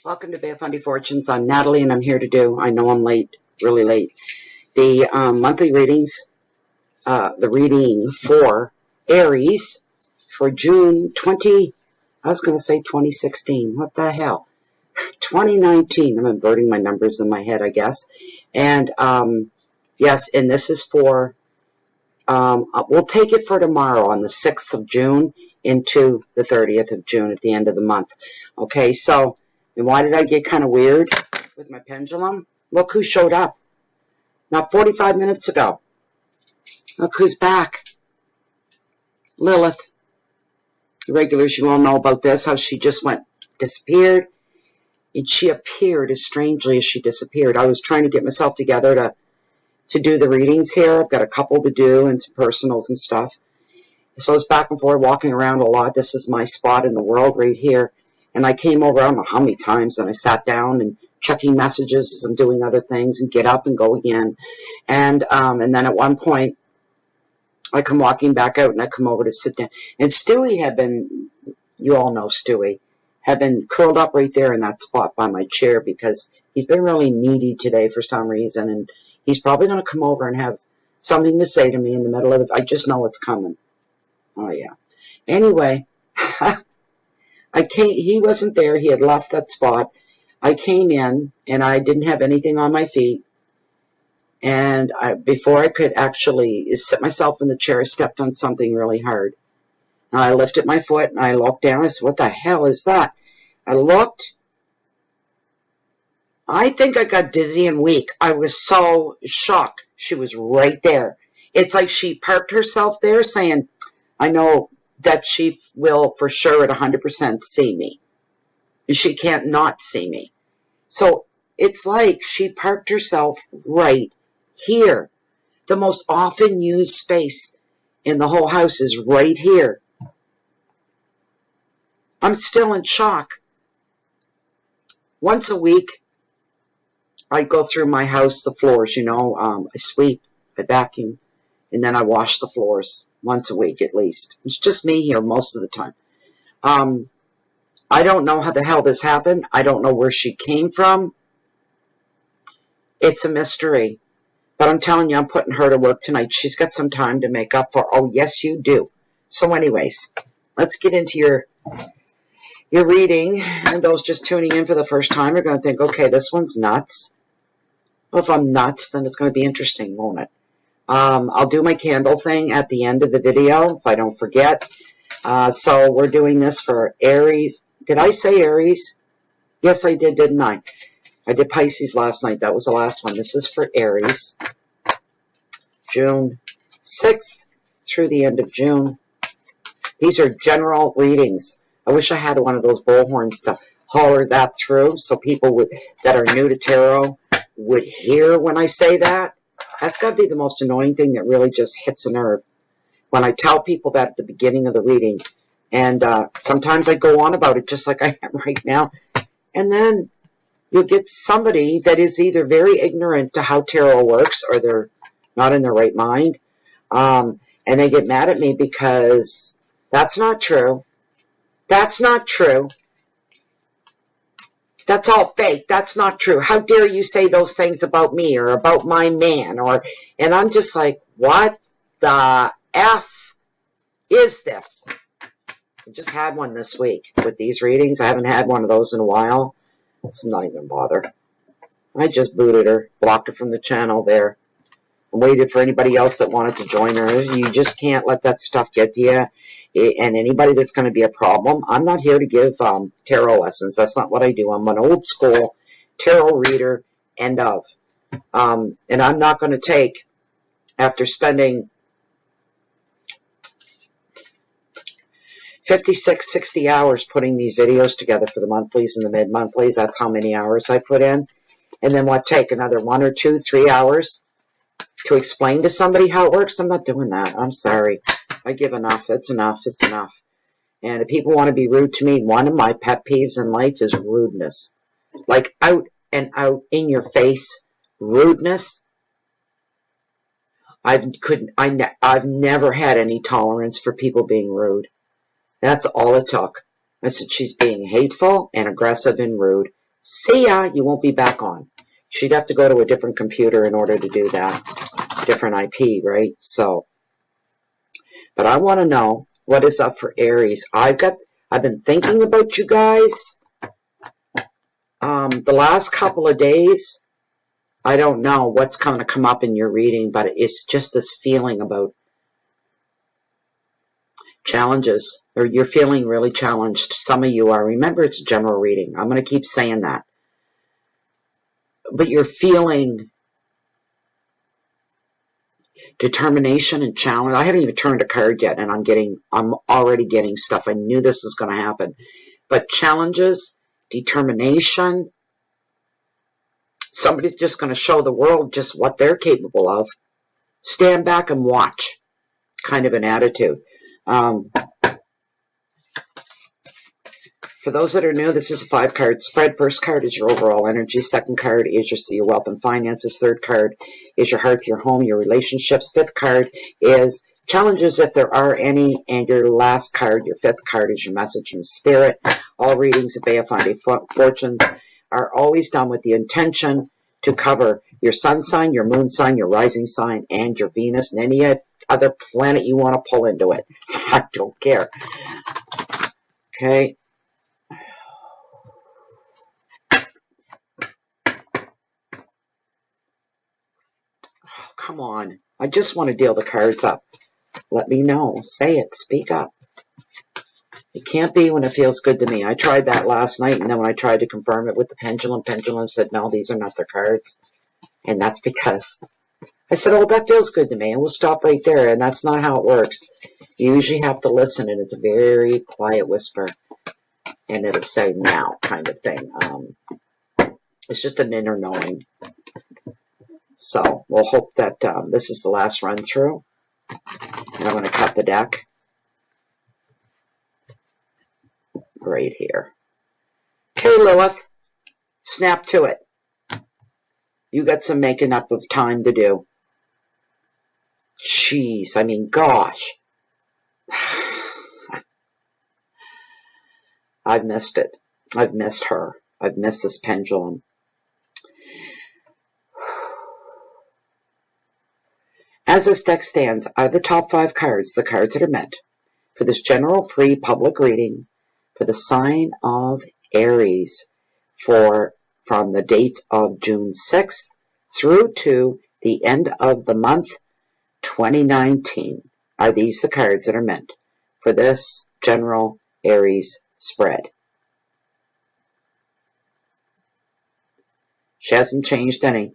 Welcome to Bear Fundy Fortunes. I'm Natalie, and I'm here to do, I know I'm late, really late, the monthly readings, the reading for Aries for June 20, I was going to say 2016. What the hell? 2019. I'm inverting my numbers in my head, I guess. And, yes, and this is for, we'll take it for tomorrow on the 6th of June into the 30th of June at the end of the month. Okay, so... And why did I get kind of weird with my pendulum? Look who showed up. Not 45 minutes ago. Look who's back. Lilith. The regulars, you all know about this, how she just disappeared. And she appeared as strangely as she disappeared. I was trying to get myself together to do the readings here. I've got a couple to do and some personals and stuff. So I was back and forth walking around a lot. This is my spot in the world right here. And I came over, I don't know how many times, and I sat down and checking messages as I'm doing other things and get up and go again. And then at one point, I come walking back out and I come over to sit down. And Stewie had been, you all know Stewie, had been curled up right there in that spot by my chair because he's been really needy today for some reason. And he's probably going to come over and have something to say to me in the middle of it. I just know it's coming. Oh, yeah. Anyway. He wasn't there. He had left that spot. I came in, and I didn't have anything on my feet. And before I could actually sit myself in the chair, I stepped on something really hard. And I lifted my foot, and I looked down. I said, what the hell is that? I looked. I think I got dizzy and weak. I was so shocked. She was right there. It's like she parked herself there saying, I know that she will for sure at 100% see me. And she can't not see me. So it's like she parked herself right here. The most often used space in the whole house is right here. I'm still in shock. Once a week, I go through my house, the floors, I sweep, I vacuum, and then I wash the floors. Once a week at least. It's just me here most of the time. I don't know how the hell this happened. I don't know where she came from. It's a mystery. But I'm telling you, I'm putting her to work tonight. She's got some time to make up for. Oh, yes, you do. So anyways, let's get into your reading. And those just tuning in for the first time are going to think, okay, this one's nuts. Well, if I'm nuts, then it's going to be interesting, won't it? I'll do my candle thing at the end of the video, if I don't forget. So we're doing this for Aries. Did I say Aries? Yes, I did, didn't I? I did Pisces last night. That was the last one. This is for Aries. June 6th through the end of June. These are general readings. I wish I had one of those bullhorns to holler that through so people that are new to tarot would hear when I say that. That's got to be the most annoying thing that really just hits a nerve. When I tell people that at the beginning of the reading, and sometimes I go on about it just like I am right now, and then you'll get somebody that is either very ignorant to how tarot works or they're not in their right mind, and they get mad at me because that's not true. That's not true. That's all fake. That's not true. How dare you say those things about me or about my man? And I'm just like, what the F is this? I just had one this week with these readings. I haven't had one of those in a while. So I'm not even bother. I just booted her, blocked her from the channel there. And waited for anybody else that wanted to join her. You just can't let that stuff get to you. And anybody that's going to be a problem, I'm not here to give tarot lessons. That's not what I do. I'm an old school tarot reader, end of. And I'm not going to take, after spending 56, 60 hours putting these videos together for the monthlies and the mid-monthlies, that's how many hours I put in. And then what, take another 1 or 2, 3 hours to explain to somebody how it works? I'm not doing that. I'm sorry. I give enough. It's enough. It's enough. And if people want to be rude to me, one of my pet peeves in life is rudeness. Like out and out in your face rudeness. I've never had any tolerance for people being rude. That's all it took. I said, she's being hateful and aggressive and rude. See ya. You won't be back on. She'd have to go to a different computer in order to do that. Different IP, right? So, but I want to know what is up for Aries. I've been thinking about you guys. The last couple of days, I don't know what's going to come up in your reading, but it's just this feeling about challenges, or you're feeling really challenged. Some of you are. Remember, it's a general reading. I'm going to keep saying that. But you're feeling determination and challenge. I haven't even turned a card yet, and I'm already getting stuff. I knew this was going to happen. But challenges, determination, somebody's just going to show the world just what they're capable of. Stand back and watch, kind of an attitude. For those that are new, this is a 5-card spread. First card is your overall energy. Second card is your wealth and finances. Third card is your hearth, your home, your relationships. Fifth card is challenges, if there are any. And your last card, your fifth card, is your message from spirit. All readings of Beyond Fortunes are always done with the intention to cover your sun sign, your moon sign, your rising sign, and your Venus, and any other planet you want to pull into it. I don't care. Okay. Come on. I just want to deal the cards up. Let me know. Say it. Speak up. It can't be when it feels good to me. I tried that last night, and then when I tried to confirm it with the Pendulum said, no, these are not their cards. And that's because I said, oh, that feels good to me, and we'll stop right there. And that's not how it works. You usually have to listen, and it's a very quiet whisper. And it'll say now kind of thing. It's just an inner knowing. So we'll hope that this is the last run through. And I'm going to cut the deck right here. Okay, Lilith, snap to it. You got some making up of time to do. Jeez, I mean, gosh. I've missed it. I've missed her. I've missed this pendulum. As this deck stands, are the top 5 cards the cards that are meant for this general free public reading for the sign of Aries from the dates of June 6th through to the end of the month 2019. Are these the cards that are meant for this general Aries spread? She hasn't changed any.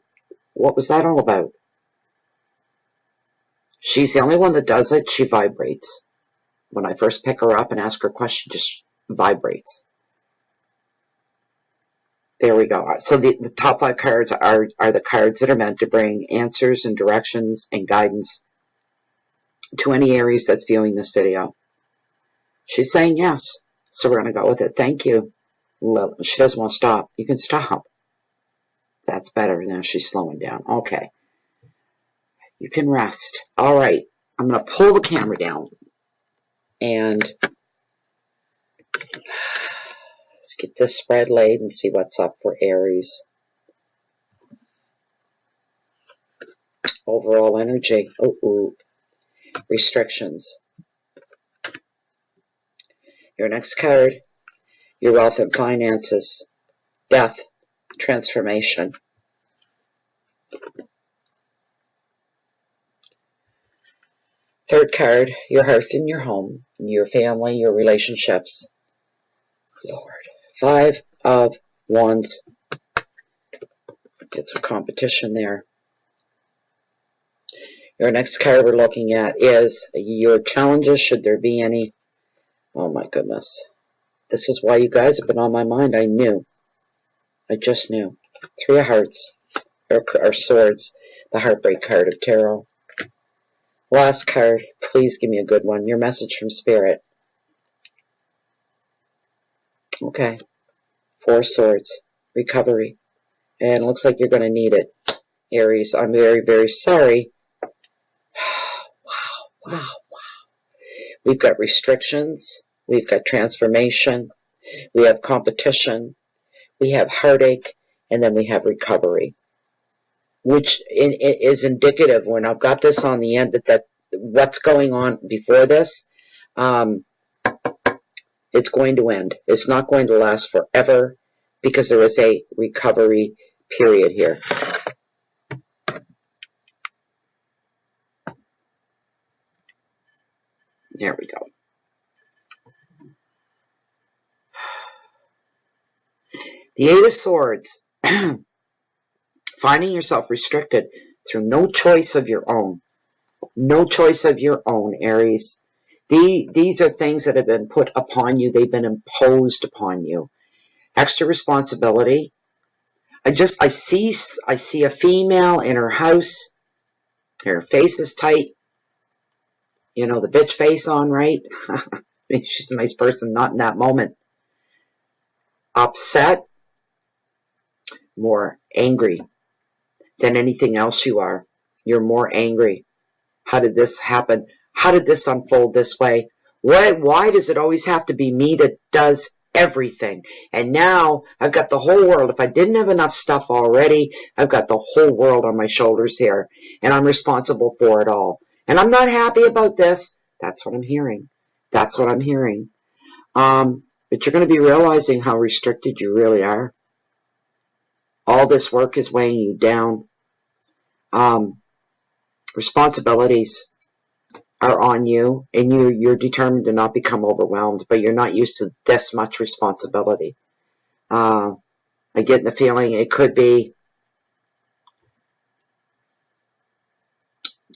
What was that all about? She's the only one that does it. She vibrates. When I first pick her up and ask her a question, just vibrates. There we go. So the top 5 cards are the cards that are meant to bring answers and directions and guidance to any Aries that's viewing this video. She's saying yes. So we're going to go with it. Thank you. She doesn't want to stop. You can stop. That's better. Now she's slowing down. Okay. You can rest. All right. I'm going to pull the camera down. And let's get this spread laid and see what's up for Aries. Overall energy. Restrictions. Your next card. Your wealth and finances. Death. Transformation. Third card, your hearth and your home, your family, your relationships. Lord. 5 of Wands. Get some competition there. Your next card we're looking at is your challenges, should there be any. Oh my goodness. This is why you guys have been on my mind. I knew. I just knew. 3 of Hearts. Or Swords. The Heartbreak card of Tarot. Last card, please give me a good one. Your message from Spirit. Okay. 4 Swords. Recovery. And it looks like you're going to need it. Aries, I'm very, very sorry. Wow. We've got restrictions. We've got transformation. We have competition. we have heartache, and then we have recovery, which is indicative when I've got this on the end that what's going on before this, it's going to end. It's not going to last forever because there is a recovery period here. There we go. The Eight of Swords. Finding yourself restricted through no choice of your own. No choice of your own, Aries. These are things that have been put upon you. They've been imposed upon you. Extra responsibility. I see a female in her house. Her face is tight. You know, the bitch face on, right? She's a nice person, not in that moment. Upset. More angry than anything else you are. You're more angry. How did this happen? How did this unfold this way? Why does it always have to be me that does everything? And now I've got the whole world. If I didn't have enough stuff already, I've got the whole world on my shoulders here. And I'm responsible for it all. And I'm not happy about this. That's what I'm hearing. That's what I'm hearing. But you're going to be realizing how restricted you really are. All this work is weighing you down. Responsibilities are on you, and you're determined to not become overwhelmed, but you're not used to this much responsibility. I get the feeling it could be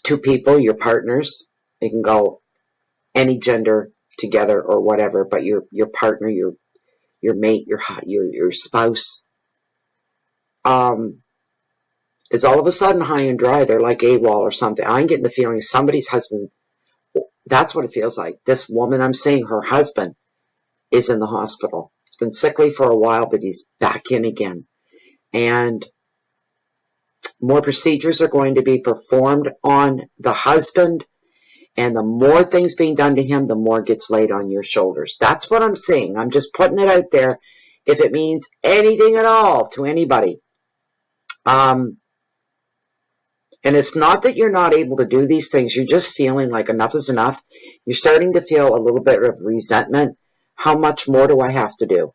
two people, your partners. They can go any gender together or whatever, but your partner, your mate, your spouse, is all of a sudden high and dry. They're like AWOL or something. I'm getting the feeling somebody's husband, that's what it feels like. This woman I'm seeing, her husband is in the hospital. He's been sickly for a while, but he's back in again. And more procedures are going to be performed on the husband. And the more things being done to him, the more gets laid on your shoulders. That's what I'm seeing. I'm just putting it out there. If it means anything at all to anybody. And it's not that you're not able to do these things. You're just feeling like enough is enough. You're starting to feel a little bit of resentment. How much more do I have to do?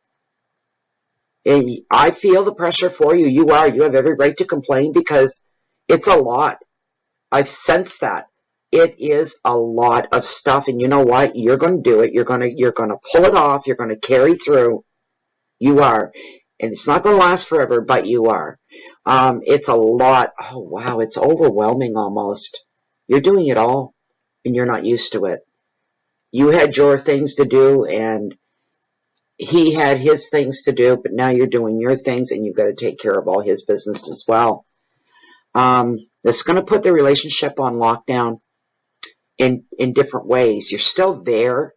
And I feel the pressure for you. You have every right to complain because it's a lot. I've sensed that. It is a lot of stuff. And you know what? You're going to do it. You're going to pull it off. You're going to carry through. You are. And it's not going to last forever, but you are. It's a lot. Oh, wow. It's overwhelming almost. You're doing it all, and you're not used to it. You had your things to do, and he had his things to do, but now you're doing your things, and you've got to take care of all his business as well. That's going to put the relationship on lockdown in different ways. You're still there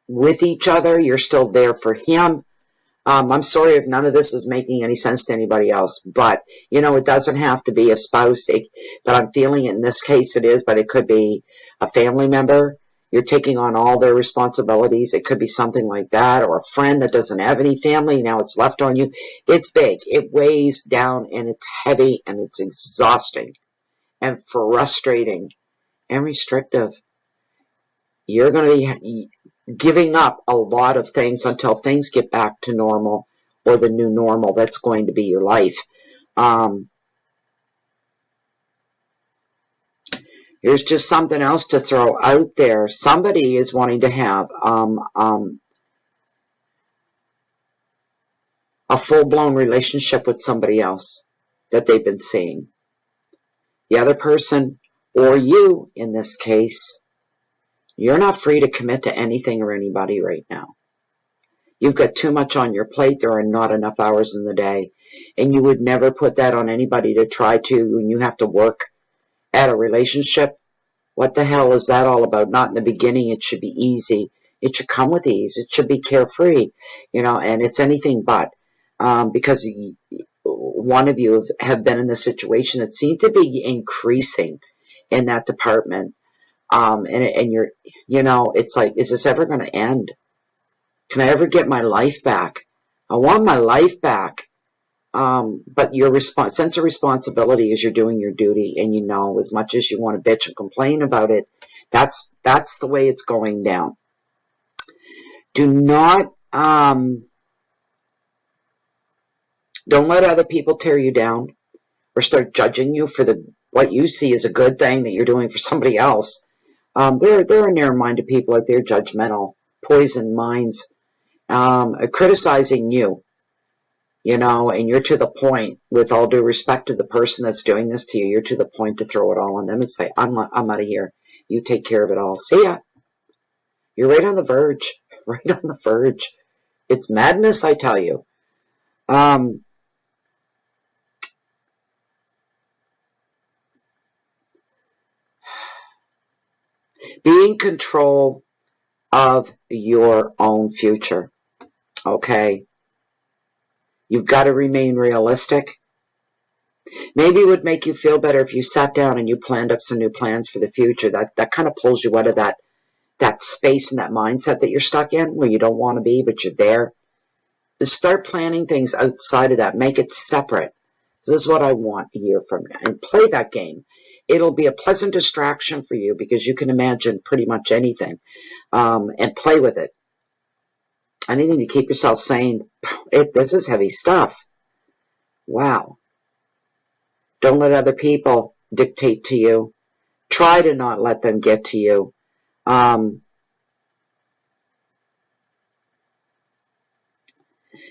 with each other. You're still there for him. I'm sorry if none of this is making any sense to anybody else, but, you know, it doesn't have to be a spouse, but I'm feeling in this case it is, but it could be a family member. You're taking on all their responsibilities. It could be something like that, or a friend that doesn't have any family. Now it's left on you. It's big. It weighs down, and it's heavy, and it's exhausting and frustrating and restrictive. You're going to be giving up a lot of things until things get back to normal, or the new normal that's going to be your life. Here's just something else to throw out there. Somebody is wanting to have a full-blown relationship with somebody else that they've been seeing. The other person, or you in this case, you're not free to commit to anything or anybody right now. You've got too much on your plate. There are not enough hours in the day. And you would never put that on anybody to try to when you have to work at a relationship. What the hell is that all about? Not in the beginning. It should be easy. It should come with ease. It should be carefree, you know, and it's anything but. Because one of you have been in the situation that seems to be increasing in that department. And you're, you know, it's like, is this ever going to end? Can I ever get my life back? I want my life back. But your sense of responsibility is you're doing your duty, and you know, as much as you want to bitch and complain about it, that's the way it's going down. Do not, don't let other people tear you down or start judging you for what you see as a good thing that you're doing for somebody else. There are narrow-minded people out there, judgmental, poisoned minds, criticizing you. You know, and you're to the point, with all due respect to the person that's doing this to you, you're to the point to throw it all on them and say, I'm out of here. You take care of it all. See ya. You're right on the verge. Right on the verge. It's madness, I tell you. Be in control of your own future. Okay? You've got to remain realistic. Maybe it would make you feel better if you sat down and you planned up some new plans for the future. That kind of pulls you out of that space and that mindset that you're stuck in, where you don't want to be, but you're there. Just start planning things outside of that. Make it separate. This is what I want a year from now. And play that game. It'll be a pleasant distraction for you because you can imagine pretty much anything, and play with it. Anything to keep yourself sane. This is heavy stuff. Wow. Don't let other people dictate to you. Try to not let them get to you. And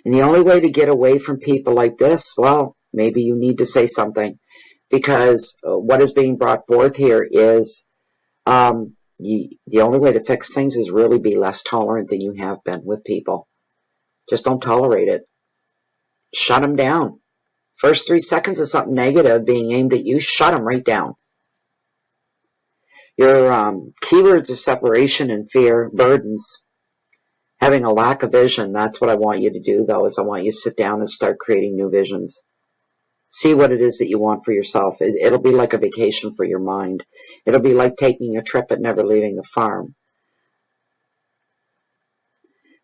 the only way to get away from people like this, well, maybe you need to say something. Because what is being brought forth here is the only way to fix things is really be less tolerant than you have been with people. Just don't tolerate it. Shut them down. First 3 seconds of something negative being aimed at you, shut them right down. Your keywords are separation and fear, burdens, having a lack of vision. That's what I want you to do, though, is I want you to sit down and start creating new visions. See what it is that you want for yourself. It'll be like a vacation for your mind. It'll be like taking a trip but never leaving the farm.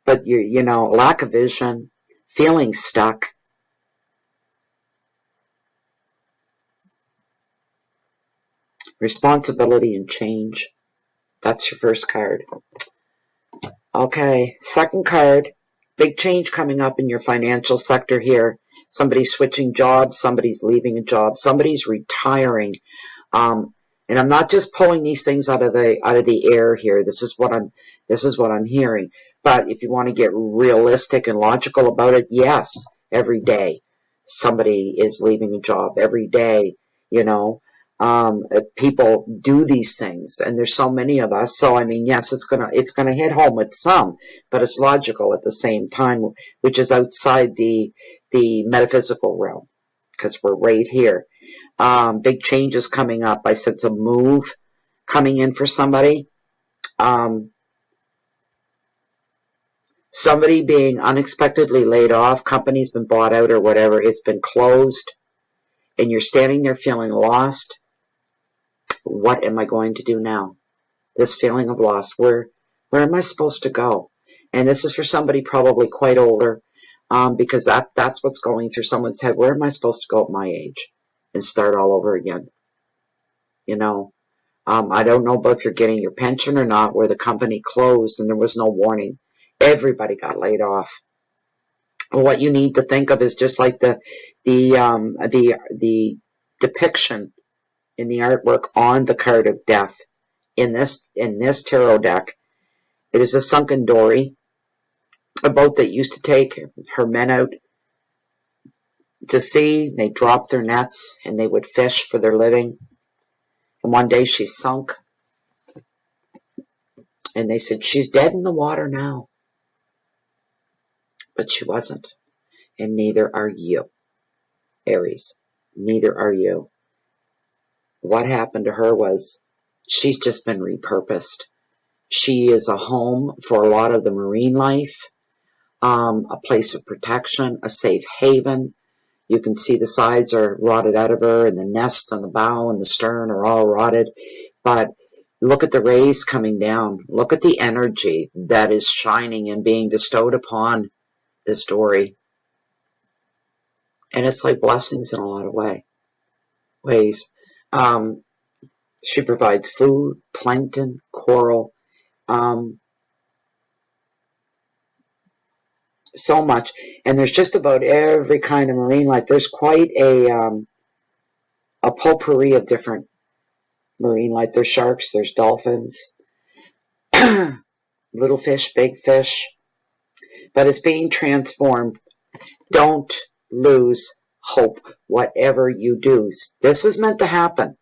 But you know, lack of vision, feeling stuck. Responsibility and change. That's your first card. Okay, second card. Big change coming up in your financial sector here. Somebody's switching jobs, somebody's leaving a job, somebody's retiring. And I'm not just pulling these things out of the air here. This is what I'm hearing. But if you want to get realistic and logical about it, yes, every day somebody is leaving a job. Every day, you know, people do these things, and there's so many of us. So I mean, yes, it's gonna hit home with some, but it's logical at the same time, which is outside the metaphysical realm, because we're right here. Big changes coming up. I sense a move coming in for somebody. Somebody being unexpectedly laid off. Company's been bought out or whatever. It's been closed, and you're standing there feeling lost. What am I going to do now? This feeling of loss. Where am I supposed to go? And this is for somebody probably quite older, because that's what's going through someone's head. Where am I supposed to go at my age and start all over again? You know, I don't know if you're getting your pension or not, where the company closed and there was no warning. Everybody got laid off. What you need to think of is just like the depiction in the artwork on the card of death in this tarot deck. It is a sunken dory, a boat that used to take her men out to sea. They dropped their nets and they would fish for their living. And one day she sunk, and they said, she's dead in the water now. But she wasn't. And neither are you, Aries. Neither are you. What happened to her was she's just been repurposed. She is a home for a lot of the marine life, a place of protection, a safe haven. You can see the sides are rotted out of her, and the nest on the bow and the stern are all rotted. But look at the rays coming down. Look at the energy that is shining and being bestowed upon this dory. And it's like blessings in a lot of ways. She provides food, plankton, coral, so much. And there's just about every kind of marine life. There's quite a potpourri of different marine life. There's sharks, there's dolphins, little fish, big fish. But it's being transformed. Don't lose hope, whatever you do. This is meant to happen.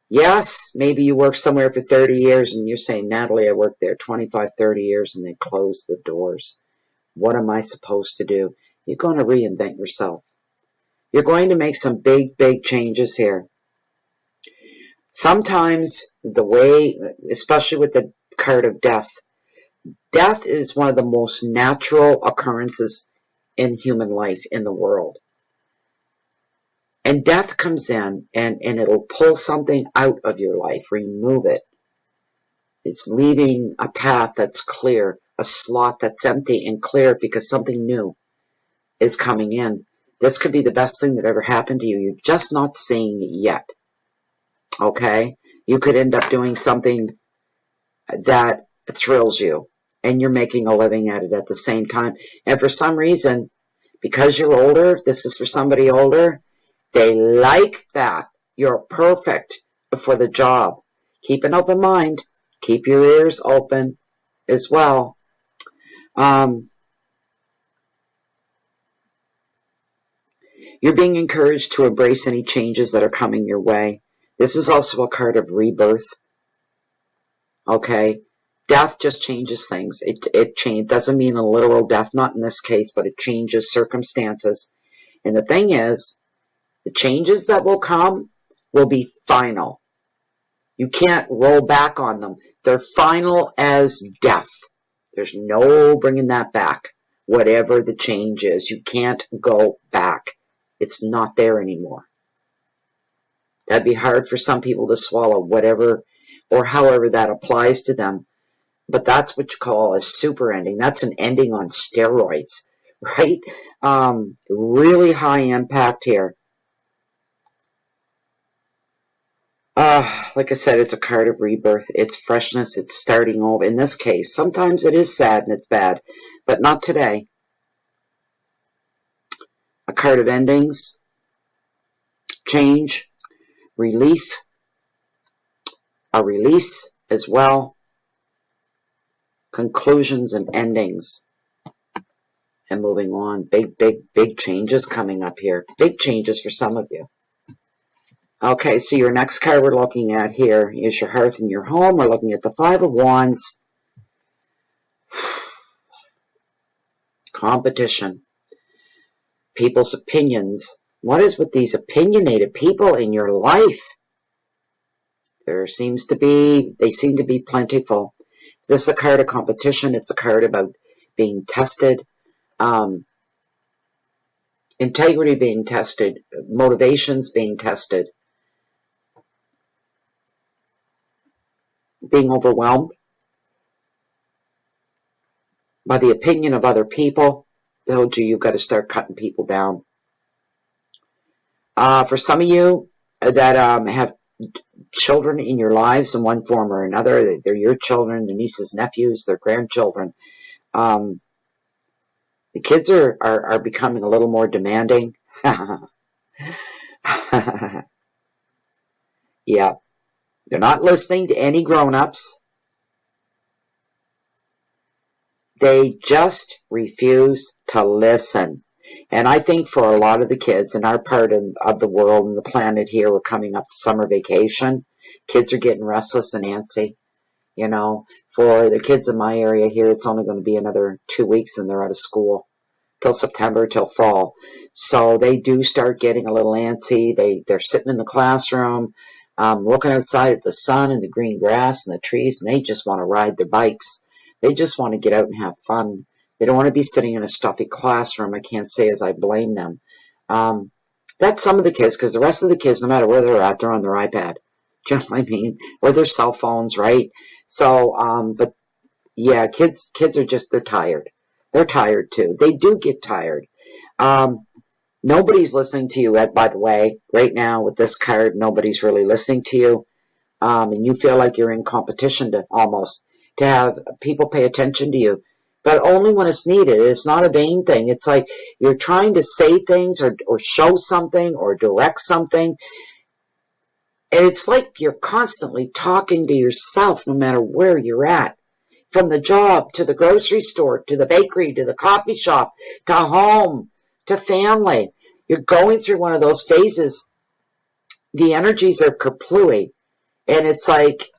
Yes, maybe you work somewhere for 30 years and you're saying, Natalie, I worked there 25, 30 years and they closed the doors. What am I supposed to do? You're going to reinvent yourself. You're going to make some big, big changes here. Sometimes the way, especially with the card of death, death is one of the most natural occurrences in human life in the world. And death comes in and it'll pull something out of your life, remove it. It's leaving a path that's clear, a slot that's empty and clear because something new is coming in. This could be the best thing that ever happened to you. You're just not seeing it yet. Okay? You could end up doing something that thrills you and you're making a living at it at the same time. And for some reason, because you're older, this is for somebody older, they like that. You're perfect for the job. Keep an open mind. Keep your ears open as well. You're being encouraged to embrace any changes that are coming your way. This is also a card of rebirth. Okay? Death just changes things. It doesn't mean a literal death, not in this case, but it changes circumstances. And the thing is, the changes that will come will be final. You can't roll back on them. They're final as death. There's no bringing that back. Whatever the change is, you can't go back. It's not there anymore. That'd be hard for some people to swallow, whatever or however that applies to them. But that's what you call a super ending. That's an ending on steroids, right? Really high impact here. Like I said, it's a card of rebirth. It's freshness. It's starting over. In this case, sometimes it is sad and it's bad, but not today. A card of endings, change, relief, a release as well, conclusions and endings, and moving on. Big, big, big changes coming up here. Big changes for some of you. Okay, so your next card we're looking at here is your hearth and your home. We're looking at the Five of Wands. Competition. People's opinions. What is with these opinionated people in your life? They seem to be plentiful. This is a card of competition. It's a card about being tested. Integrity being tested. Motivations being tested. Being overwhelmed by the opinion of other people. Told you, you've got to start cutting people down. For some of you that have children in your lives in one form or another, they're your children, their nieces, nephews, their grandchildren. The kids are becoming a little more demanding. Yeah. They're not listening to any grown-ups. They just refuse to listen. And I think for a lot of the kids in our part of the world and the planet here, we're coming up to summer vacation. Kids are getting restless and antsy. You know, for the kids in my area here, it's only going to be another 2 weeks and they're out of school till September, till fall. So they do start getting a little antsy. They're sitting in the classroom, looking outside at the sun and the green grass and the trees, and they just want to ride their bikes. They just want to get out and have fun. They don't want to be sitting in a stuffy classroom. I can't say as I blame them. That's some of the kids, because the rest of the kids, no matter where they're at, they're on their iPad. Do you know what I mean? Or their cell phones, right? So, but yeah, kids are just, they're tired. They're tired too. They do get tired. Nobody's listening to you, Ed, by the way. Right now with this card, nobody's really listening to you. And you feel like you're in competition to have people pay attention to you. But only when it's needed. It's not a vain thing. It's like you're trying to say things or show something or direct something. And it's like you're constantly talking to yourself no matter where you're at. From the job to the grocery store to the bakery to the coffee shop to home to family. You're going through one of those phases. The energies are kerplooey. And it's like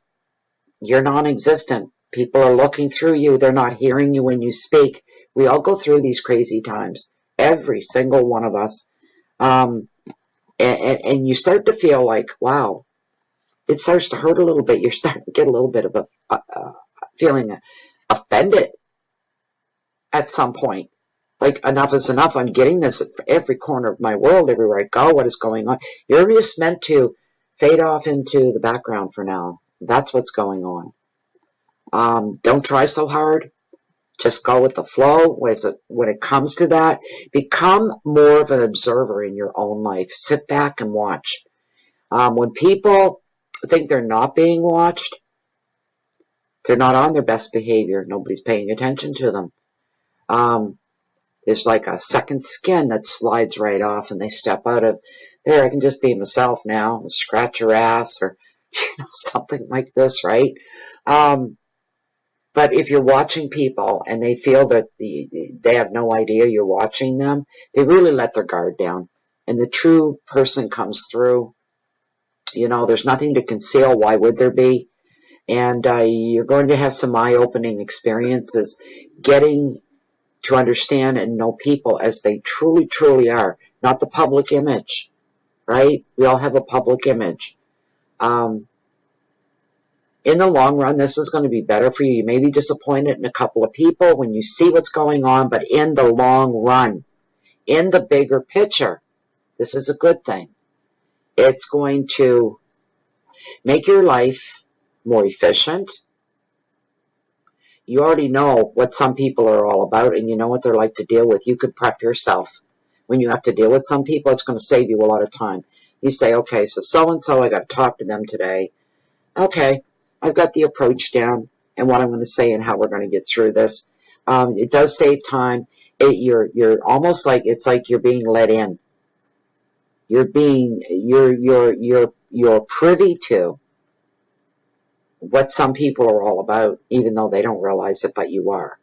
you're non-existent. People are looking through you. They're not hearing you when you speak. We all go through these crazy times. Every single one of us. And you start to feel like, wow, it starts to hurt a little bit. You're starting to get a little bit of a feeling offended at some point. Like, enough is enough. I'm getting this at every corner of my world, everywhere I go. What is going on? You're just meant to fade off into the background for now. That's what's going on. Don't try so hard. Just go with the flow. When it comes to that, become more of an observer in your own life. Sit back and watch. When people think they're not being watched, they're not on their best behavior. Nobody's paying attention to them. There's like a second skin that slides right off, and they step out of there. I can just be myself now. Scratch your ass, or something like this, right? But if you're watching people and they feel that they have no idea you're watching them, they really let their guard down, and the true person comes through. There's nothing to conceal. Why would there be? And you're going to have some eye-opening experiences getting to understand and know people as they truly, truly are, not the public image, right? We all have a public image. In the long run, this is going to be better for you. You may be disappointed in a couple of people when you see what's going on, but in the long run, in the bigger picture, this is a good thing. It's going to make your life more efficient. You already know what some people are all about, and you know what they're like to deal with. You could prep yourself. When you have to deal with some people, it's going to save you a lot of time. You say, okay, so-and-so, I got to talk to them today. Okay, I've got the approach down and what I'm going to say and how we're going to get through this. It does save time. You're almost like, it's like you're being let in. You're privy to what some people are all about, even though they don't realize it, but you are.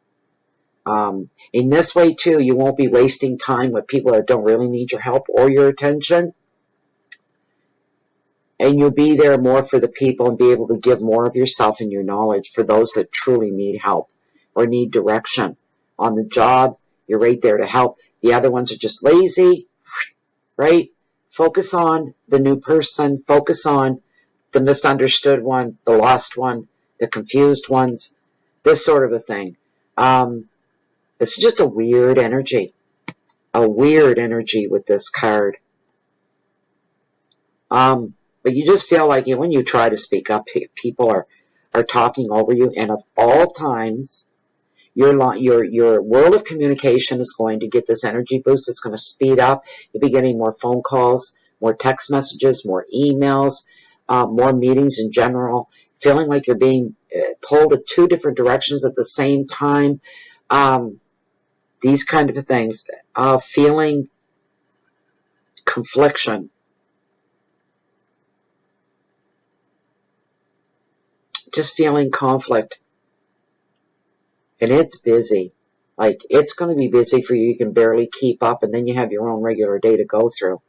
In this way, too, you won't be wasting time with people that don't really need your help or your attention. And you'll be there more for the people and be able to give more of yourself and your knowledge for those that truly need help or need direction. On the job, you're right there to help. The other ones are just lazy, right? Focus on the new person. Focus on the misunderstood one, the lost one, the confused ones, this sort of a thing. It's just a weird energy with this card. But you just feel like when you try to speak up, people are talking over you, and of all times, your world of communication is going to get this energy boost. It's going to speed up. You'll be getting more phone calls, more text messages, more emails, more meetings in general, feeling like you're being pulled in two different directions at the same time. These kind of things, feeling confliction. Just feeling conflict. And it's busy. Like, it's going to be busy for you. You can barely keep up, and then you have your own regular day to go through.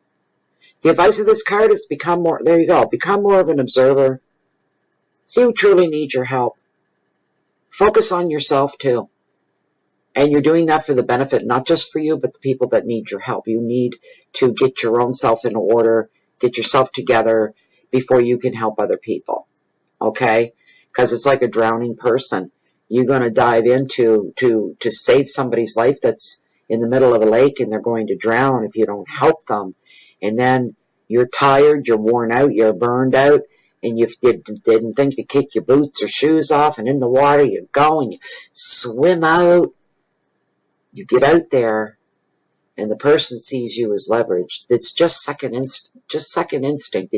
The advice of this card is become more of an observer. See who truly needs your help. Focus on yourself, too. And you're doing that for the benefit, not just for you, but the people that need your help. You need to get your own self in order, get yourself together before you can help other people. Okay? Because it's like a drowning person. You're going to dive into to save somebody's life that's in the middle of a lake, and they're going to drown if you don't help them. And then you're tired, you're worn out, you're burned out, and you didn't think to kick your boots or shoes off, and in the water you go and you swim out. You get out there, and the person sees you as leverage, it's just second instinct.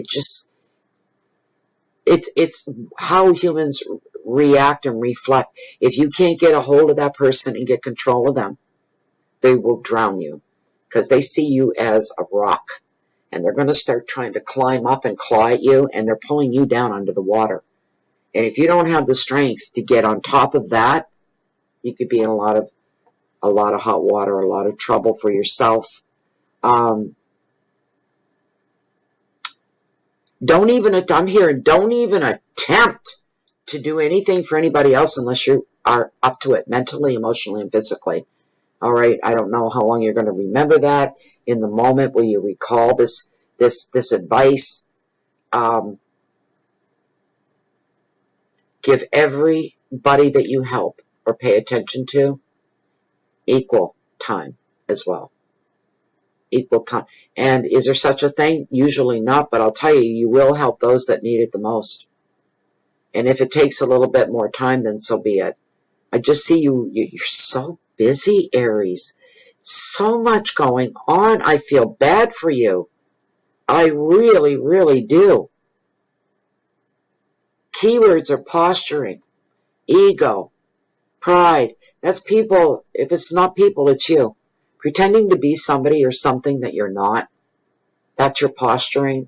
It's how humans react and reflect. If you can't get a hold of that person and get control of them, they will drown you, because they see you as a rock, and they're going to start trying to climb up and claw at you, and they're pulling you down under the water. And if you don't have the strength to get on top of that, you could be in a lot of hot water, a lot of trouble for yourself. Don't even attempt to do anything for anybody else unless you are up to it mentally, emotionally, and physically. All right, I don't know how long you're going to remember that. In the moment, will you recall this advice? Give everybody that you help or pay attention to equal time as well. Equal time. And is there such a thing? Usually not, but I'll tell you, you will help those that need it the most. And if it takes a little bit more time, then so be it. I just see you're so busy, Aries. So much going on. I feel bad for you. I really, really do. Keywords are posturing, ego, pride. That's people. If it's not people, it's you. Pretending to be somebody or something that you're not. That's your posturing.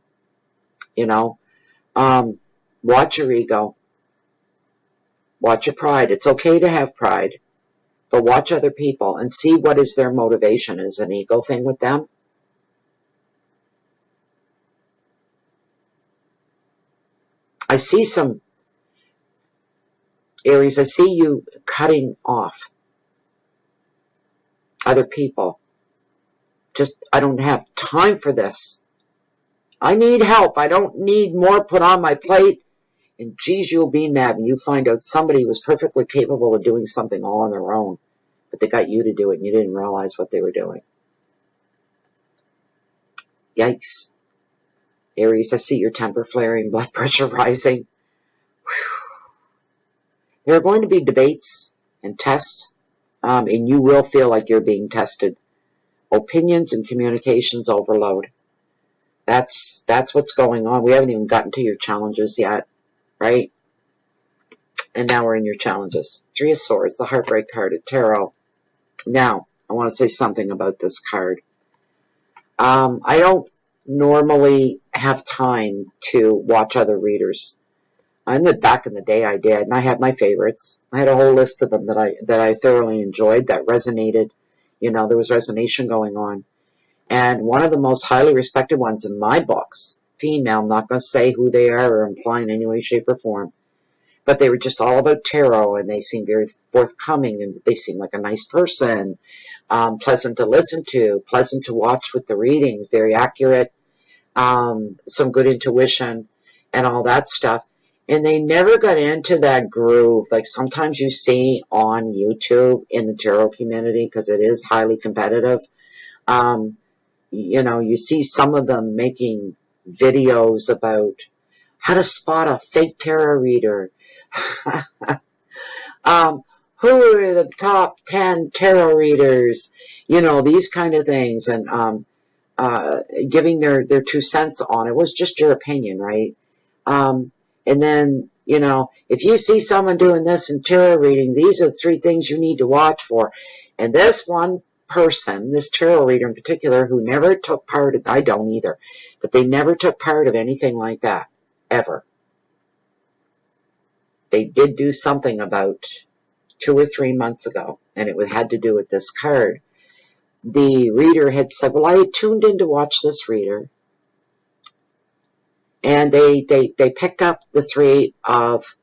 You know. Watch your ego. Watch your pride. It's okay to have pride, but watch other people and see what is their motivation. Is an ego thing with them? I see some, Aries, I see you cutting off other people. Just, I don't have time for this. I need help. I don't need more put on my plate. And geez, you'll be mad when you find out somebody was perfectly capable of doing something all on their own, but they got you to do it and you didn't realize what they were doing. Yikes. Aries, I see your temper flaring, blood pressure rising. Whew. There are going to be debates and tests, and you will feel like you're being tested. Opinions and communications overload. That's what's going on. We haven't even gotten to your challenges yet, right? And now we're in your challenges. Three of Swords, the Heartbreak card at Tarot. Now, I want to say something about this card. I don't normally have time to watch other readers. Back in the day I did, and I had my favorites. I had a whole list of them that I thoroughly enjoyed, that resonated. You know, there was resonation going on. And one of the most highly respected ones in my books, female, I'm not going to say who they are or imply in any way, shape, or form, but they were just all about tarot, and they seemed very forthcoming, and they seemed like a nice person, pleasant to listen to, pleasant to watch with the readings, very accurate, some good intuition, and all that stuff. And they never got into that groove like sometimes you see on YouTube in the tarot community, because it is highly competitive. You know, you see some of them making videos about how to spot a fake tarot reader. Who are the top 10 tarot readers? You know, these kind of things, and giving their 2 cents on it. Was just your opinion, right? And then, you know, if you see someone doing this in tarot reading, these are the 3 things you need to watch for. And this one person, this tarot reader in particular, who never took part of, I don't either, but they never took part of anything like that, ever. They did do something about 2 or 3 months ago, and it had to do with this card. The reader had said, well, I had tuned in to watch this reader, and they picked up the 3 of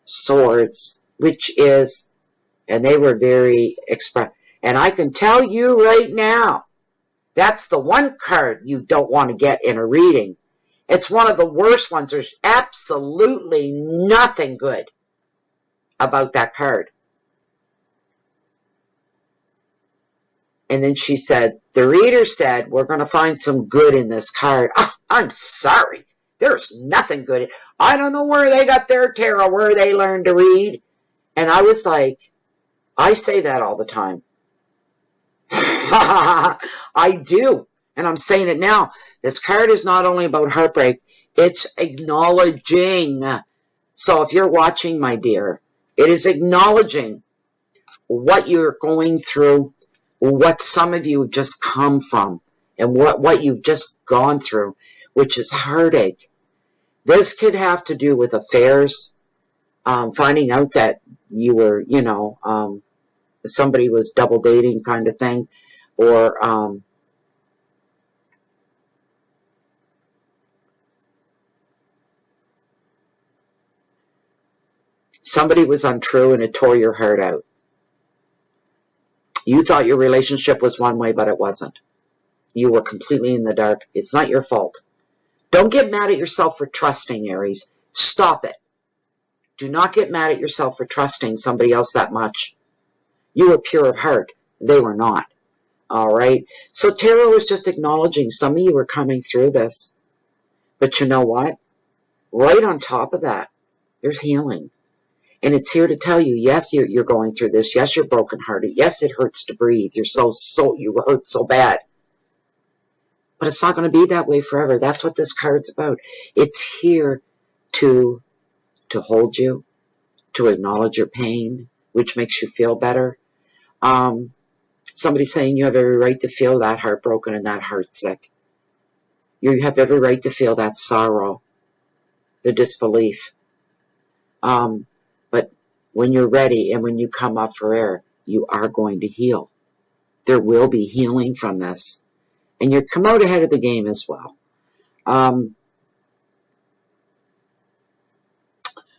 Swords, which is, and they were very expressive. And I can tell you right now, that's the one card you don't want to get in a reading. It's one of the worst ones. There's absolutely nothing good about that card. And then she said, the reader said, we're going to find some good in this card. Oh, I'm sorry. There's nothing good. I don't know where they got their tarot, where they learned to read. And I was like, I say that all the time. I do. And I'm saying it now. This card is not only about heartbreak, it's acknowledging. So if you're watching, my dear, it is acknowledging what you're going through, what some of you have just come from, and what you've just gone through, which is heartache. This could have to do with affairs, finding out that you were, somebody was double dating kind of thing, or somebody was untrue and it tore your heart out. You thought your relationship was one way, but it wasn't. You were completely in the dark. It's not your fault. Don't get mad at yourself for trusting, Aries. Stop it. Do not get mad at yourself for trusting somebody else that much. You were pure of heart. They were not. All right? So tarot is just acknowledging some of you are coming through this. But you know what? Right on top of that, there's healing. And it's here to tell you, yes, you're going through this. Yes, you're brokenhearted. Yes, it hurts to breathe. You hurt so bad. But it's not going to be that way forever. That's what this card's about. It's here to hold you, to acknowledge your pain, which makes you feel better. Somebody's saying you have every right to feel that heartbroken and that heartsick. You have every right to feel that sorrow, the disbelief. But when you're ready and when you come up for air, you are going to heal. There will be healing from this. And you come out ahead of the game as well.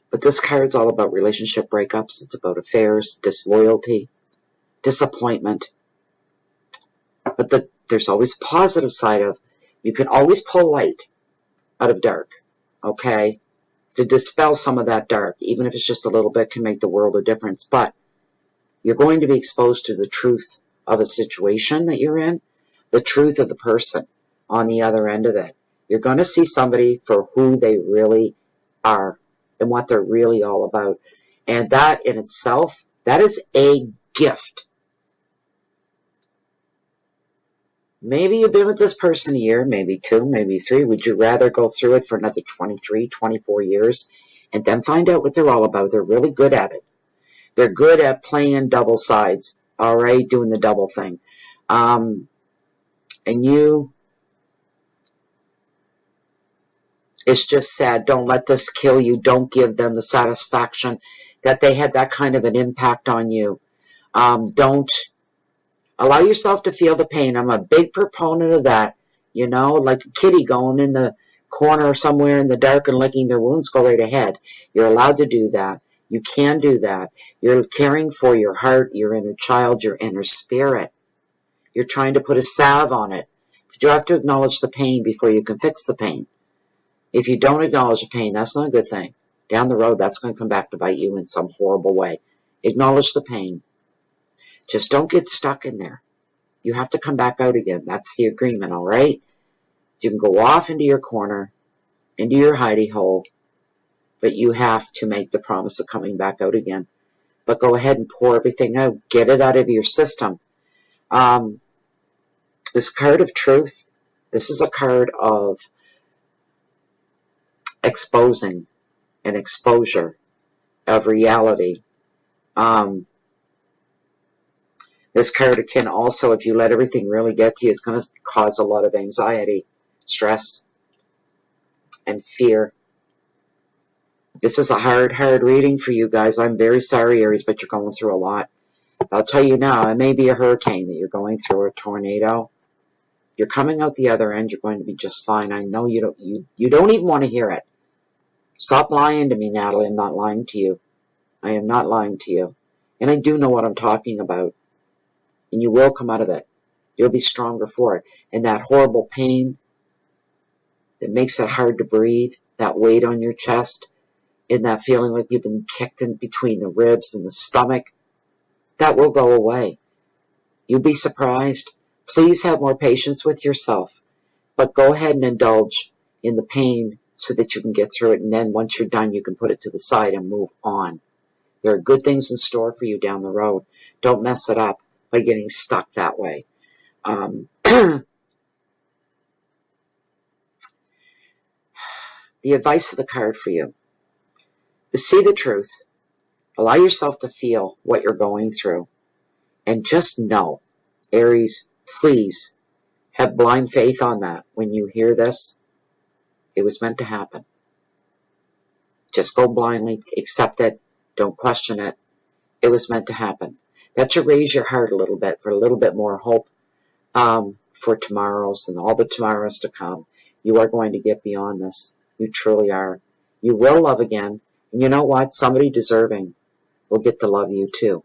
But this card's all about relationship breakups. It's about affairs, disloyalty, disappointment. But there's always a positive side of, you can always pull light out of dark, okay? To dispel some of that dark, even if it's just a little bit, can make the world a difference. But you're going to be exposed to the truth of a situation that you're in, the truth of the person on the other end of it. You're going to see somebody for who they really are and what they're really all about. And that in itself, that is a gift. Maybe you've been with this person a year, maybe 2, maybe 3. Would you rather go through it for another 23, 24 years and then find out what they're all about? They're really good at it. They're good at playing double sides, all right, doing the double thing. And it's just sad. Don't let this kill you. Don't give them the satisfaction that they had that kind of an impact on you. Don't allow yourself to feel the pain. I'm a big proponent of that. You know, like a kitty going in the corner somewhere in the dark and licking their wounds. Go right ahead. You're allowed to do that. You can do that. You're caring for your heart, your inner child, your inner spirit. You're trying to put a salve on it. But you have to acknowledge the pain before you can fix the pain. If you don't acknowledge the pain, that's not a good thing. Down the road, that's going to come back to bite you in some horrible way. Acknowledge the pain. Just don't get stuck in there. You have to come back out again. That's the agreement, all right? You can go off into your corner, into your hidey hole, but you have to make the promise of coming back out again. But go ahead and pour everything out. Get it out of your system. This card of truth, this is a card of exposing and exposure of reality. This card can also, if you let everything really get to you, it's going to cause a lot of anxiety, stress, and fear. This is a hard reading for you guys. I'm very sorry, Aries, but you're going through a lot. I'll tell you now, it may be a hurricane that you're going through, or a tornado. You're coming out the other end. You're going to be just fine. I know you don't even want to hear it. Stop lying to me, Natalie. I'm not lying to you. I am not lying to you. And I do know what I'm talking about. And you will come out of it. You'll be stronger for it. And that horrible pain that makes it hard to breathe, that weight on your chest, and that feeling like you've been kicked in between the ribs and the stomach, that will go away. You'll be surprised. Please have more patience with yourself. But go ahead and indulge in the pain so that you can get through it. And then once you're done, you can put it to the side and move on. There are good things in store for you down the road. Don't mess it up by getting stuck that way. The advice of the card for you is see the truth. Allow yourself to feel what you're going through. And just know, Aries, please have blind faith on that. When you hear this, it was meant to happen. Just go blindly, accept it, don't question it. It was meant to happen. That should raise your heart a little bit for a little bit more hope for tomorrows and all the tomorrows to come. You are going to get beyond this. You truly are. You will love again. And you know what? Somebody deserving will get to love you too.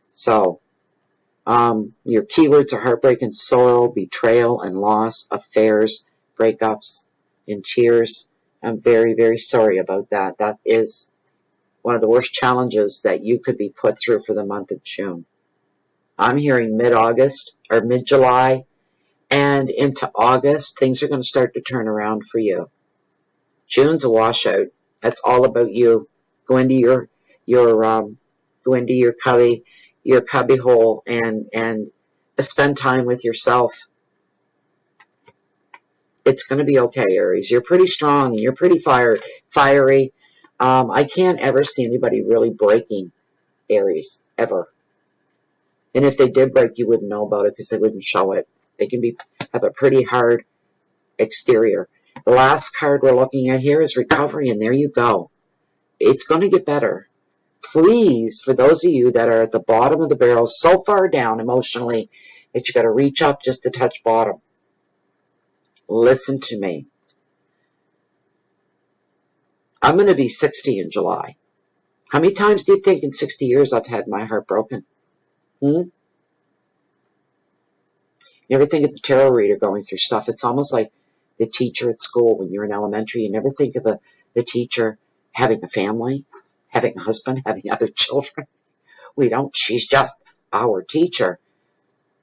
So, your keywords are heartbreak and sorrow, betrayal and loss, affairs, breakups, and tears. I'm very, very sorry about that. That is one of the worst challenges that you could be put through for the month of June. I'm hearing mid-August or mid-July and into August, things are going to start to turn around for you. June's a washout. That's all about you. Go into your cubby hole and spend time with yourself. It's going to be okay, Aries. You're pretty strong. You're pretty fiery. I can't ever see anybody really breaking, Aries, ever. And if they did break, you wouldn't know about it because they wouldn't show it. They can have a pretty hard exterior. The last card we're looking at here is recovery, and there you go. It's going to get better. Please, for those of you that are at the bottom of the barrel, so far down emotionally that you got to reach up just to touch bottom, listen to me. I'm going to be 60 in July. How many times do you think in 60 years I've had my heart broken? You ever think of the tarot reader going through stuff? It's almost like the teacher at school when you're in elementary. You never think of the teacher having a family, having a husband, having other children. We don't. She's just our teacher.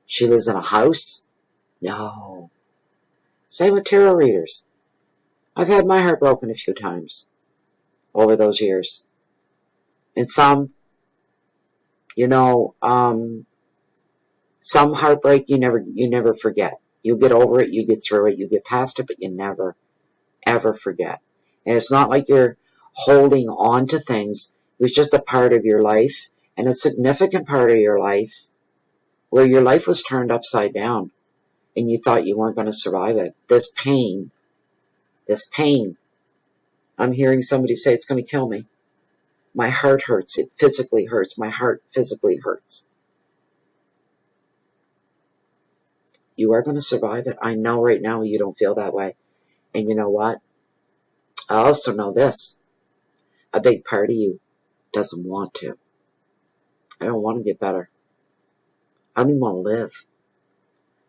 She lives in a house. No. Same with tarot readers. I've had my heart broken a few times over those years. And some, some heartbreak you never forget. You get over it, you get through it, you get past it, but you never, ever forget. And it's not like you're holding on to things. It was just a part of your life, and a significant part of your life, where your life was turned upside down, and you thought you weren't going to survive it. This pain, I'm hearing somebody say it's going to kill me. My heart hurts. It physically hurts. My heart physically hurts. You are going to survive it. I know right now you don't feel that way. And you know what? I also know this. A big part of you doesn't want to. I don't want to get better. I don't even want to live.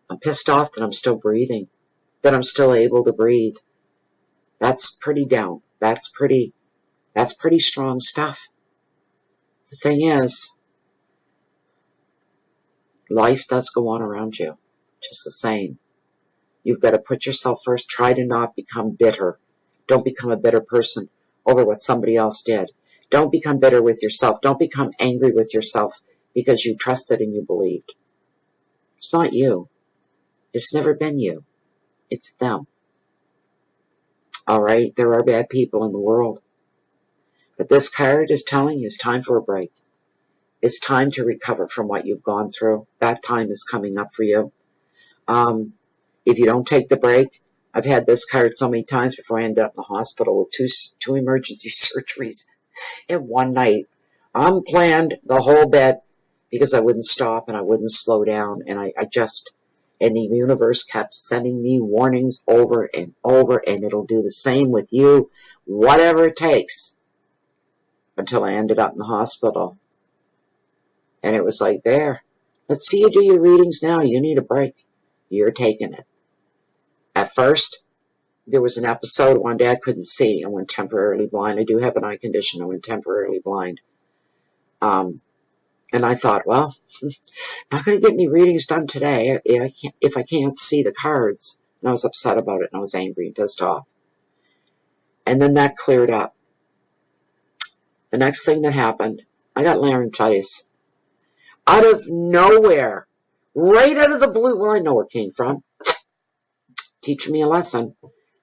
I'm pissed off that I'm still breathing, that I'm still able to breathe. That's pretty down. That's pretty strong stuff. The thing is, life does go on around you, just the same. You've got to put yourself first. Try to not become bitter. Don't become a bitter person over what somebody else did. Don't become bitter with yourself. Don't become angry with yourself because you trusted and you believed. It's not you. It's never been you. It's them. All right? There are bad people in the world. But this card is telling you it's time for a break. It's time to recover from what you've gone through. That time is coming up for you. If you don't take the break, I've had this card so many times before I ended up in the hospital with two emergency surgeries in one night. I'm planned the whole bit because I wouldn't stop and I wouldn't slow down. And and the universe kept sending me warnings over and over, and it'll do the same with you, whatever it takes, until I ended up in the hospital. And it was like, there, let's see you do your readings now. You need a break. You're taking it. At first, there was an episode one day I couldn't see. I went temporarily blind. I do have an eye condition. I went temporarily blind. And I thought, well, not going to get any readings done today if I can't see the cards. And I was upset about it, and I was angry and pissed off. And then that cleared up. The next thing that happened, I got laryngitis. Out of nowhere, right out of the blue. Well, I know where it came from. Teaching me a lesson.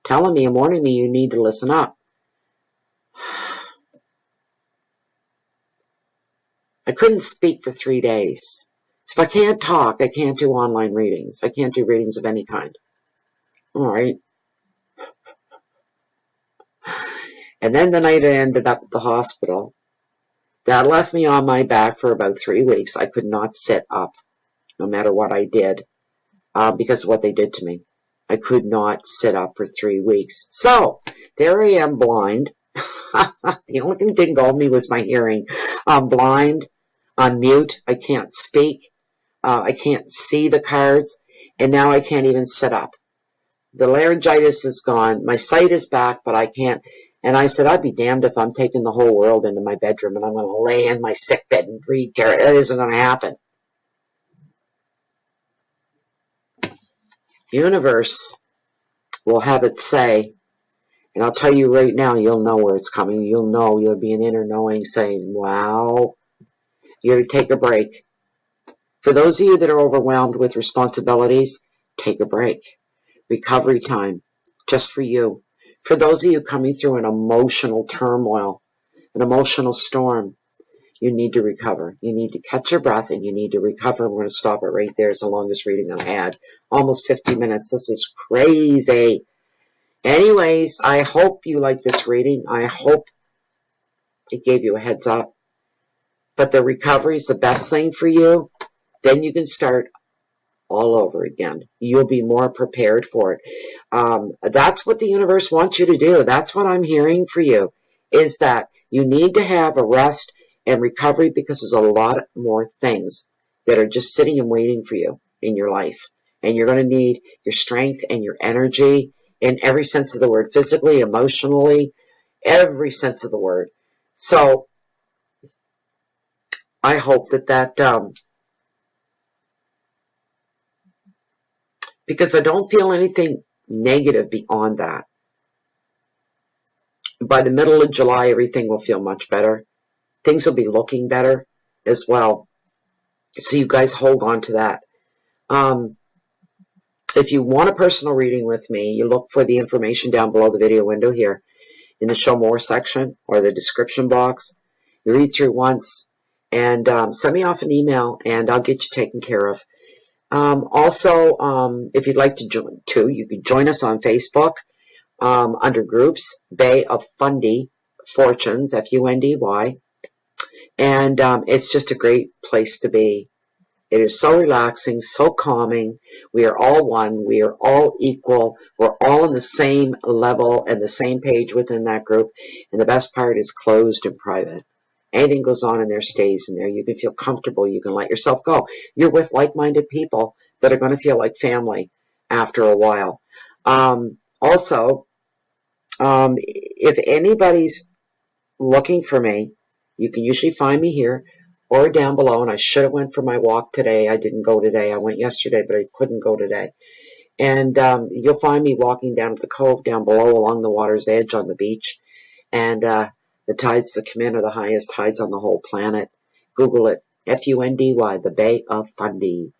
Telling me and warning me you need to listen up. I couldn't speak for 3 days. So if I can't talk, I can't do online readings. I can't do readings of any kind. All right. And then the night I ended up at the hospital, that left me on my back for about 3 weeks. I could not sit up, no matter what I did, because of what they did to me. I could not sit up for 3 weeks. So, there I am, blind. The only thing that didn't go with me was my hearing. I'm blind. I'm mute. I can't speak. I can't see the cards. And now I can't even sit up. The laryngitis is gone. My sight is back, but I can't. And I said, I'd be damned if I'm taking the whole world into my bedroom and I'm going to lay in my sick bed and read tarot. That isn't going to happen. Universe will have it say, and I'll tell you right now, you'll know where it's coming. You'll know. You'll be an inner knowing saying, wow, you're to take a break. For those of you that are overwhelmed with responsibilities, take a break. Recovery time, just for you. For those of you coming through an emotional turmoil, an emotional storm, you need to recover. You need to catch your breath and you need to recover. We're going to stop it right there. It's the longest reading I've had. Almost 50 minutes. This is crazy. Anyways, I hope you like this reading. I hope it gave you a heads up. But the recovery is the best thing for you. Then you can start all over again. You'll be more prepared for it. That's what the universe wants you to do. That's what I'm hearing for you, is that you need to have a rest and recovery because there's a lot more things that are just sitting and waiting for you in your life. And you're going to need your strength and your energy in every sense of the word, physically, emotionally, every sense of the word. So I hope that because I don't feel anything negative beyond that. By the middle of July, everything will feel much better. Things will be looking better as well. So you guys hold on to that. If you want a personal reading with me, you look for the information down below the video window here in the Show More section or the description box. You read through once and send me off an email and I'll get you taken care of. Also, if you'd like to join too, you can join us on Facebook under groups, Bay of Fundy Fortunes, Fundy, and it's just a great place to be. It is so relaxing, so calming. We are all one. We are all equal. We're all on the same level and the same page within that group. And the best part is closed and private. Anything goes on in there stays in there. You can feel comfortable. You can let yourself go. You're with like-minded people that are going to feel like family after a while. Also, if anybody's looking for me, you can usually find me here or down below. And I should have went for my walk today. I didn't go today. I went yesterday, but I couldn't go today. And you'll find me walking down at the cove down below along the water's edge on the beach. And the tides that come in are the highest tides on the whole planet. Google it. Fundy, the Bay of Fundy.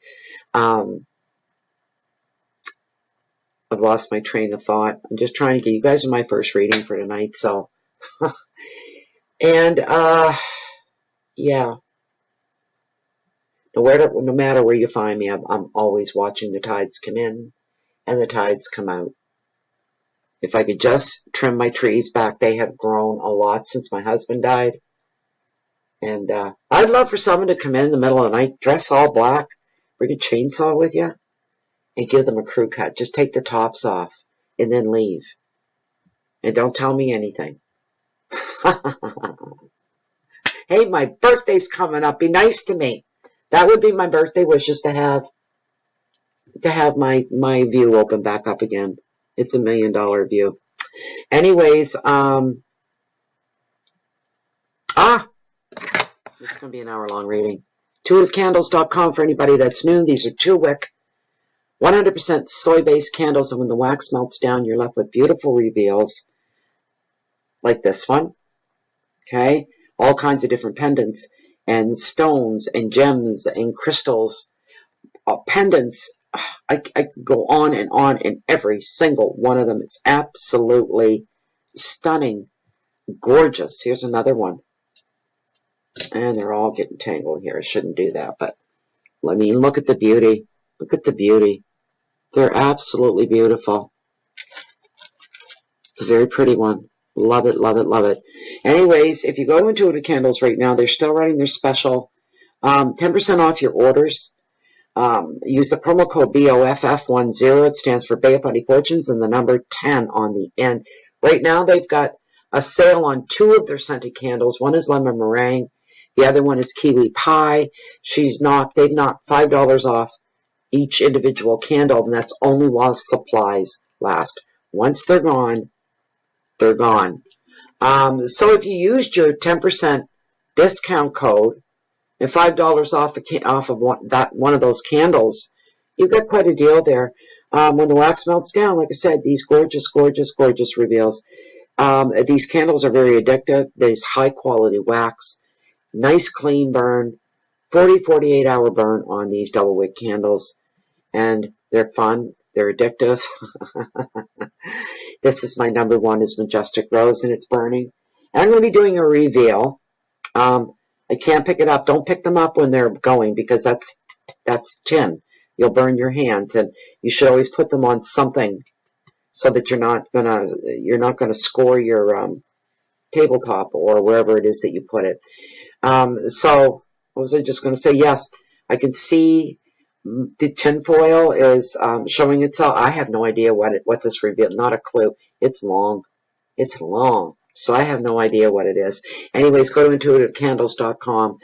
I've lost my train of thought. I'm just trying to get you guys are my first reading for tonight, so and yeah. No matter where you find me, I'm always watching the tides come in and the tides come out. If I could just trim my trees back, they have grown a lot since my husband died. And I'd love for someone to come in the middle of the night, dress all black, bring a chainsaw with you, and give them a crew cut. Just take the tops off and then leave. And don't tell me anything. Hey, my birthday's coming up. Be nice to me. That would be my birthday wish, is to have my view open back up again. It's $1 million view. Anyways, it's going to be an hour-long reading. Intuitivecandles.com for anybody that's new. These are 2-wick, 100% soy-based candles, and when the wax melts down, you're left with beautiful reveals like this one. Okay? All kinds of different pendants and stones and gems and crystals, pendants. I could go on, and every single one of them. It's absolutely stunning, gorgeous. Here's another one. And they're all getting tangled here. I shouldn't do that, but let me look at the beauty. Look at the beauty. They're absolutely beautiful. It's a very pretty one. Love it, love it, love it. Anyways, if you go to Intuitive Candles right now, they're still running their special 10% off your orders. Use the promo code BOFF10. It stands for Bay of Funny Fortunes and the number 10 on the end. Right now, they've got a sale on 2 of their scented candles. One is lemon meringue. The other one is kiwi pie. They've knocked $5 off each individual candle, and that's only while supplies last. Once they're gone, they're gone. So if you used your 10% discount code and $5 off of one of those candles, you've got quite a deal there. When the wax melts down, like I said, these gorgeous, gorgeous, gorgeous reveals. These candles are very addictive. There's high quality wax, nice clean burn, 48 hour burn on these double wick candles, and they're fun. They're addictive. This is my number 1 is Majestic Rose, and it's burning. And I'm going to be doing a reveal. I can't pick it up. Don't pick them up when they're going, because that's tin. You'll burn your hands, and you should always put them on something so that you're not gonna score your tabletop or wherever it is that you put it. So what was I just going to say? Yes, I can see the tinfoil is showing itself. I have no idea what this reveal. Not a clue. It's long. It's long. So I have no idea what it is. Anyways, go to intuitivecandles.com.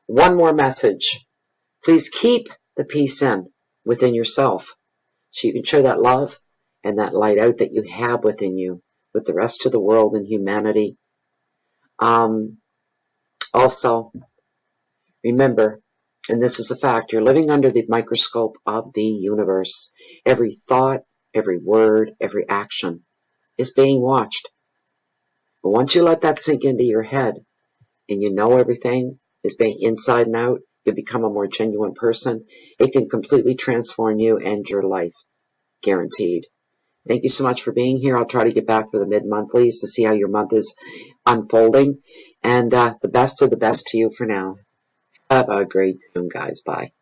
One more message. Please keep the peace within yourself so you can share that love and that light out that you have within you with the rest of the world and humanity. Also, remember, and this is a fact, you're living under the microscope of the universe. Every thought, every word, every action is being watched. But once you let that sink into your head and you know everything is being inside and out, you become a more genuine person. It can completely transform you and your life. Guaranteed. Thank you so much for being here. I'll try to get back for the mid-monthlies to see how your month is unfolding. And the best of the best to you for now. Have a great day, guys. Bye.